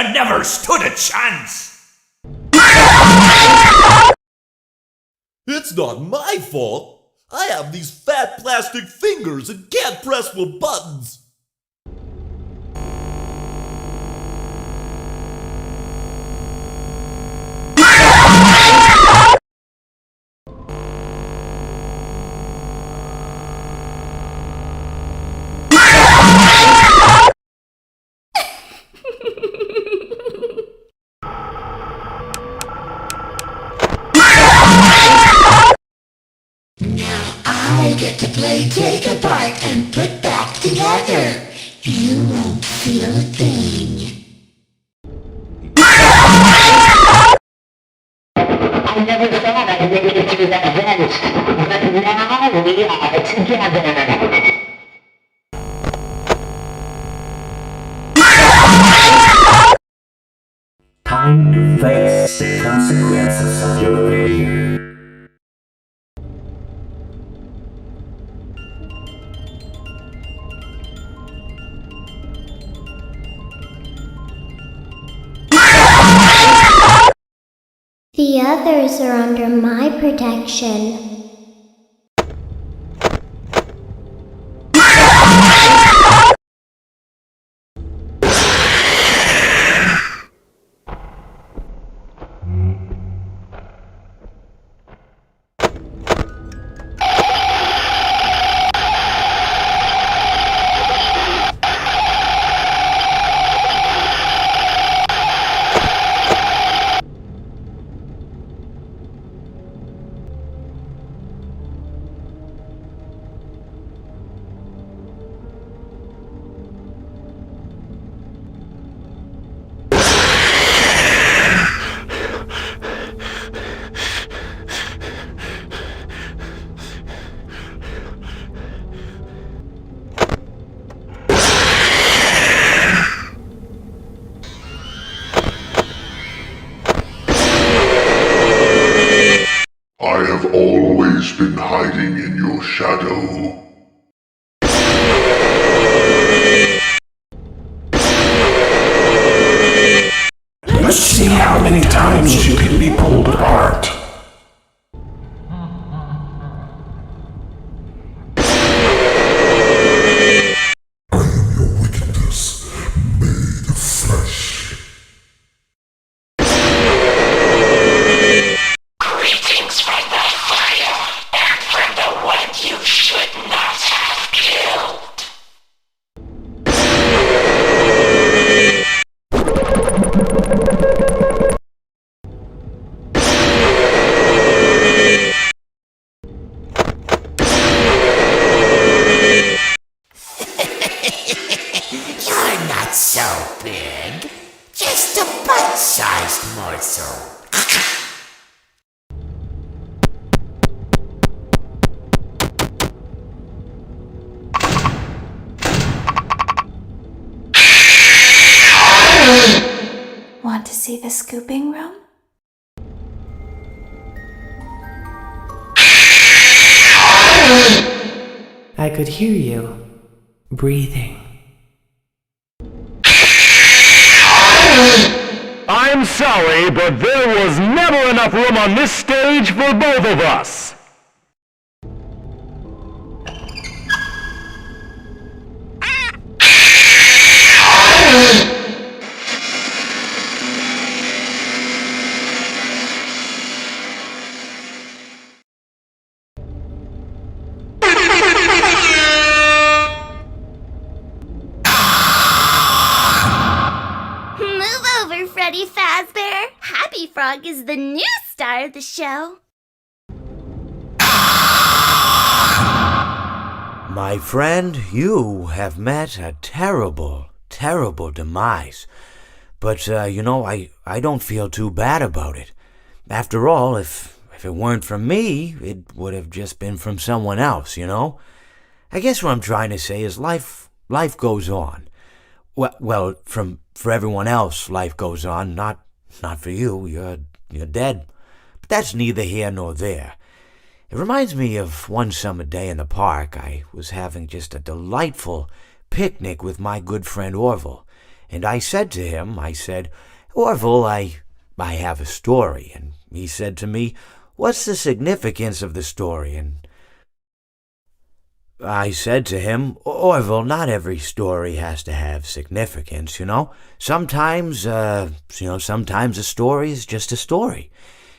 You never stood a chance! It's not my fault. I have these fat plastic fingers and can't press the buttons. I get to play take apart and put back together. You won't feel a thing. I never thought I'd make it through that vent, but now we are together. Time to face the consequences of your failure. The others are under my protection. I have always been hiding in your shadow. Let's see how many times you can be pulled apart. I am your wickedness, made of flesh. Greetings from the fire and from the one you should not have killed. You're not so big. Just a bite-sized morsel. Want to see the scooping room? I could hear you breathing. I'm sorry, but there was never enough room on this stage for both of us. Move over, Freddy Fazbear. Happy Frog is the new star of the show. My friend, you have met a terrible, terrible demise. But, I don't feel too bad about it. After all, if it weren't from me, it would have just been from someone else, you know? I guess what I'm trying to say is life goes on. Well, for everyone else, life goes on, not for you. You're dead. But that's neither here nor there. It reminds me of one summer day in the park. I was having just a delightful picnic with my good friend Orville, And I said to him, I said, Orville, I have a story. And he said to me, what's the significance of the story? And I said to him, Orville, not every story has to have significance, you know? Sometimes a story is just a story.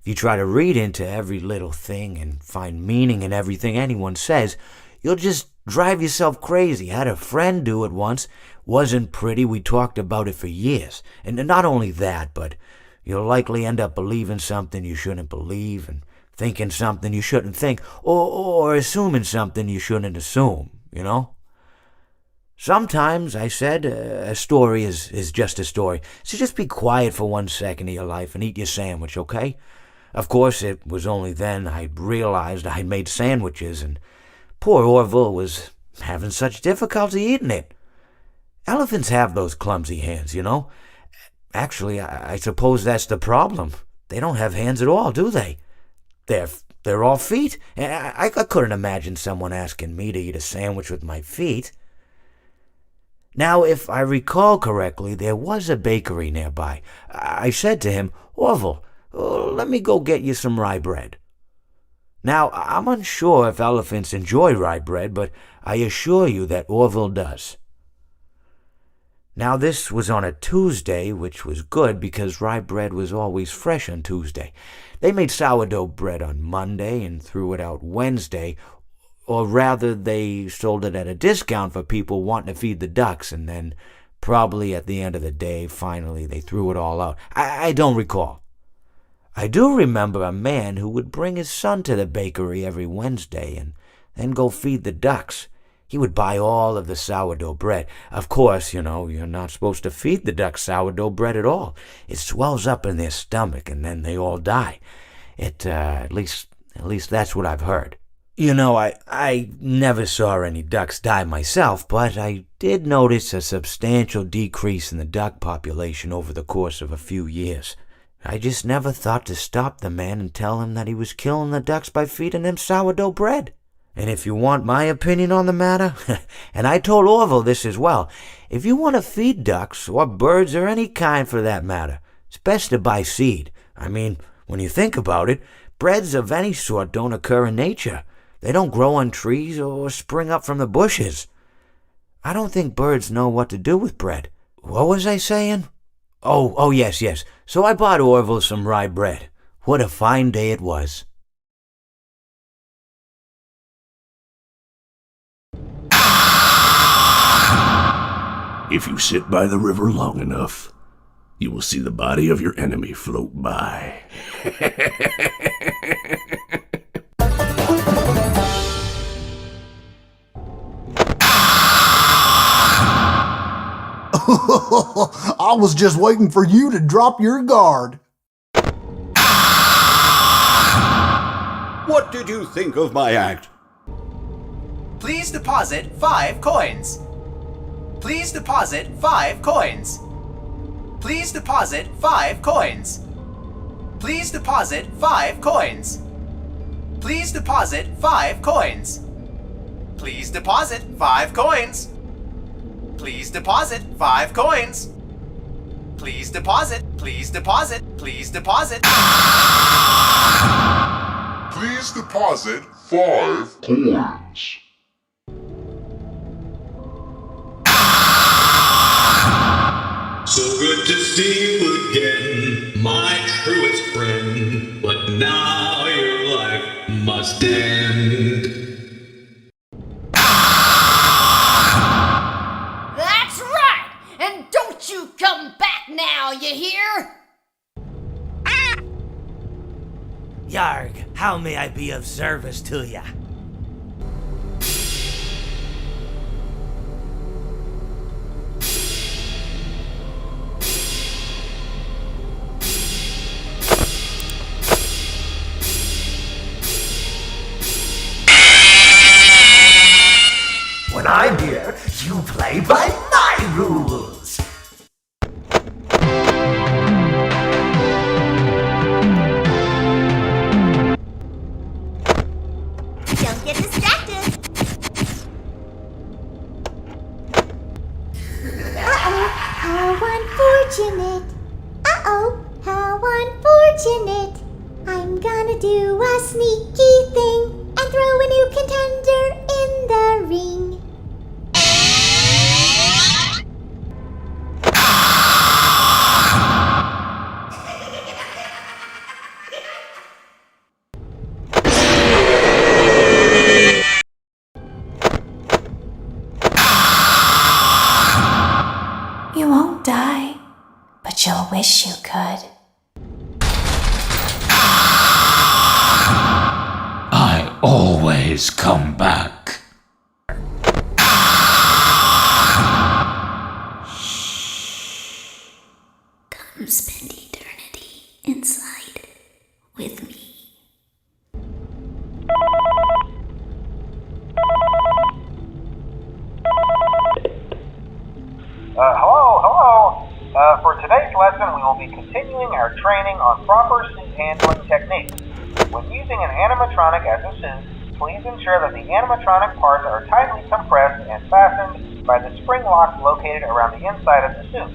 If you try to read into every little thing and find meaning in everything anyone says, you'll just drive yourself crazy. I had a friend do it once. Wasn't pretty. We talked about it for years. And not only that, but you'll likely end up believing something you shouldn't believe and thinking something you shouldn't think, or assuming something you shouldn't assume, you know? Sometimes, I said, a story is just a story. So just be quiet for 1 second of your life and eat your sandwich, okay? Of course, it was only then I realized I'd made sandwiches, and poor Orville was having such difficulty eating it. Elephants have those clumsy hands, you know? Actually, I suppose that's the problem. They don't have hands at all, do they? They're all feet. I couldn't imagine someone asking me to eat a sandwich with my feet. Now, if I recall correctly, there was a bakery nearby. I said to him, Orville, let me go get you some rye bread. Now, I'm unsure if elephants enjoy rye bread, but I assure you that Orville does. Now, this was on a Tuesday, which was good because rye bread was always fresh on Tuesday. They made sourdough bread on Monday and threw it out Wednesday, or rather they sold it at a discount for people wanting to feed the ducks, and then probably at the end of the day, finally, they threw it all out. I don't recall. I do remember a man who would bring his son to the bakery every Wednesday and then go feed the ducks. He would buy all of the sourdough bread. Of course, you know, you're not supposed to feed the ducks sourdough bread at all. It swells up in their stomach and then they all die. At least that's what I've heard. You know, I never saw any ducks die myself, but I did notice a substantial decrease in the duck population over the course of a few years. I just never thought to stop the man and tell him that he was killing the ducks by feeding them sourdough bread. And if you want my opinion on the matter, and I told Orville this as well, if you want to feed ducks, or birds, or any kind for that matter, it's best to buy seed. I mean, when you think about it, breads of any sort don't occur in nature. They don't grow on trees or spring up from the bushes. I don't think birds know what to do with bread. What was I saying? Oh, yes. So I bought Orville some rye bread. What a fine day it was. If you sit by the river long enough, you will see the body of your enemy float by. I was just waiting for you to drop your guard. What did you think of my act? Please deposit 5 coins. Please deposit 5 coins. Please deposit 5 coins. Please deposit 5 coins. Please deposit 5 coins. Please deposit 5 coins. Please deposit 5 coins. Please deposit. Please deposit. Please deposit. Please deposit 5 coins. So good to see you again, my truest friend. But now your life must end. That's right! And don't you come back now, you hear? Yarg, how may I be of service to ya? When I'm here, you play by my rules. Don't get distracted. Uh-oh, how unfortunate. I'm gonna do a sneaky thing and throw a new contender in the ring. You won't die, but you'll wish you could. I always come back. Come spend eternity inside with me. Hello. For today's lesson, we will be continuing our training on proper suit handling techniques. When using an animatronic as a suit, please ensure that the animatronic parts are tightly compressed and fastened by the spring locks located around the inside of the suit.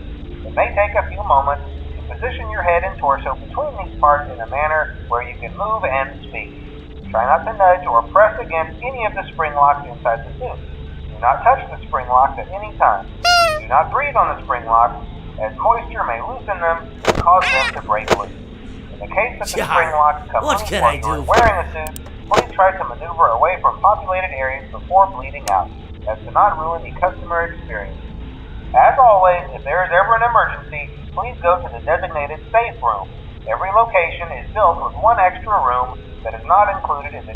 It may take a few moments to position your head and torso between these parts in a manner where you can move and speak. Try not to nudge or press against any of the spring locks inside the suit. Do not touch the spring locks at any time. Do not breathe on the spring locks, as moisture may loosen them and cause them to break loose. In the case that the spring locks come loose while you are wearing a suit, please try to maneuver away from populated areas before bleeding out, as to not ruin the customer experience. As always, if there is ever an emergency, please go to the designated safe room. Every location is built with one extra room that is not included in the